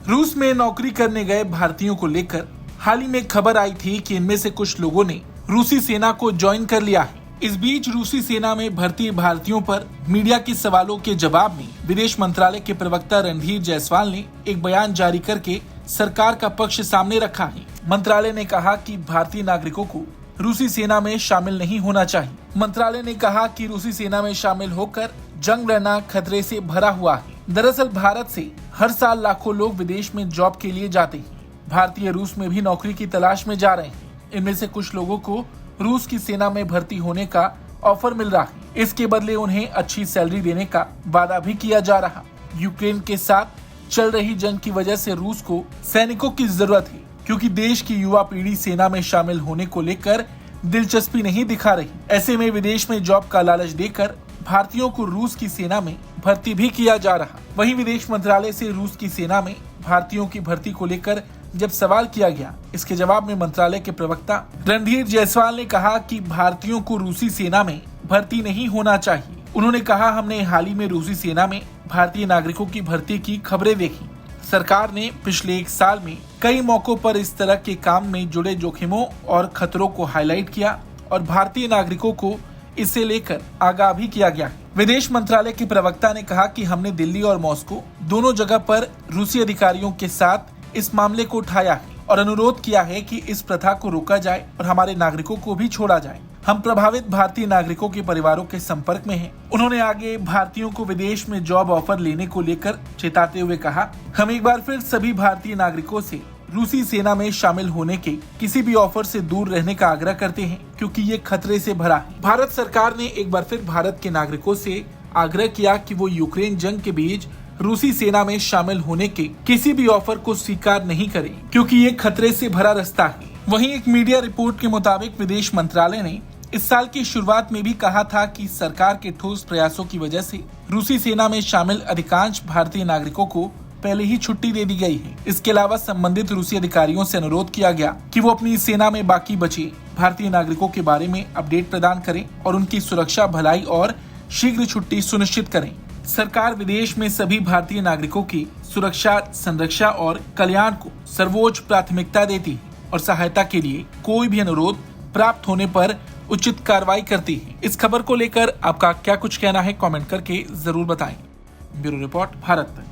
रूस में नौकरी करने गए भारतीयों को लेकर हाल ही में खबर आई थी कि इनमें से कुछ लोगों ने रूसी सेना को ज्वाइन कर लिया है। इस बीच रूसी सेना में भर्ती भारतीयों पर मीडिया के सवालों के जवाब में विदेश मंत्रालय के प्रवक्ता रणधीर जायसवाल ने एक बयान जारी करके सरकार का पक्ष सामने रखा है। मंत्रालय ने कहा कि भारतीय नागरिकों को रूसी सेना में शामिल नहीं होना चाहिए। मंत्रालय ने कहा कि रूसी सेना में शामिल होकर जंग लड़ना खतरे से भरा हुआ है। दरअसल भारत से हर साल लाखों लोग विदेश में जॉब के लिए जाते हैं। भारतीय रूस में भी नौकरी की तलाश में जा रहे हैं। इनमें से कुछ लोगों को रूस की सेना में भर्ती होने का ऑफर मिल रहा है। इसके बदले उन्हें अच्छी सैलरी देने का वादा भी किया जा रहा। यूक्रेन के साथ चल रही जंग की वजह से रूस को सैनिकों की जरूरत है, क्योंकि देश की युवा पीढ़ी सेना में शामिल होने को लेकर दिलचस्पी नहीं दिखा रही। ऐसे में विदेश में जॉब का लालच देकर भारतीयों को रूस की सेना में भर्ती भी किया जा रहा। वहीं विदेश मंत्रालय से रूस की सेना में भारतीयों की भर्ती को लेकर जब सवाल किया गया, इसके जवाब में मंत्रालय के प्रवक्ता रणधीर जायसवाल ने कहा कि भारतीयों को रूसी सेना में भर्ती नहीं होना चाहिए। उन्होंने कहा, हमने हाल ही में रूसी सेना में भारतीय नागरिकों की भर्ती की खबरें देखी। सरकार ने पिछले एक साल में कई मौकों पर इस तरह के काम में जुड़े जोखिमों और खतरों को हाईलाइट किया और भारतीय नागरिकों को इसे लेकर आगाह भी किया गया। विदेश मंत्रालय के प्रवक्ता ने कहा कि हमने दिल्ली और मॉस्को दोनों जगह पर रूसी अधिकारियों के साथ इस मामले को उठाया है और अनुरोध किया है कि इस प्रथा को रोका जाए और हमारे नागरिकों को भी छोड़ा जाए। हम प्रभावित भारतीय नागरिकों के परिवारों के संपर्क में हैं। उन्होंने आगे भारतीयों को विदेश में जॉब ऑफर लेने को लेकर चेताते हुए कहा, हम एक बार फिर सभी भारतीय नागरिकों से रूसी सेना में शामिल होने के किसी भी ऑफर से दूर रहने का आग्रह करते हैं, क्योंकि ये खतरे से भरा है। भारत सरकार ने एक बार फिर भारत के नागरिकों से आग्रह किया कि वो यूक्रेन जंग के बीच रूसी सेना में शामिल होने के किसी भी ऑफर को स्वीकार नहीं करें, क्योंकि ये खतरे से भरा रास्ता है। वहीं एक मीडिया रिपोर्ट के मुताबिक विदेश मंत्रालय ने इस साल की शुरुआत में भी कहा था कि सरकार के ठोस प्रयासों की वजह से रूसी सेना में शामिल अधिकांश भारतीय नागरिकों को पहले ही छुट्टी दे दी गई है। इसके अलावा संबंधित रूसी अधिकारियों से अनुरोध किया गया कि वो अपनी सेना में बाकी बचे भारतीय नागरिकों के बारे में अपडेट प्रदान करें और उनकी सुरक्षा, भलाई और शीघ्र छुट्टी सुनिश्चित करें। सरकार विदेश में सभी भारतीय नागरिकों की सुरक्षा, संरक्षा और कल्याण को सर्वोच्च प्राथमिकता देती है और सहायता के लिए कोई भी अनुरोध प्राप्त होने पर उचित कार्रवाई करती है। इस खबर को लेकर आपका क्या कुछ कहना है, कमेंट करके जरूर बताएं। ब्यूरो रिपोर्ट, भारत तक।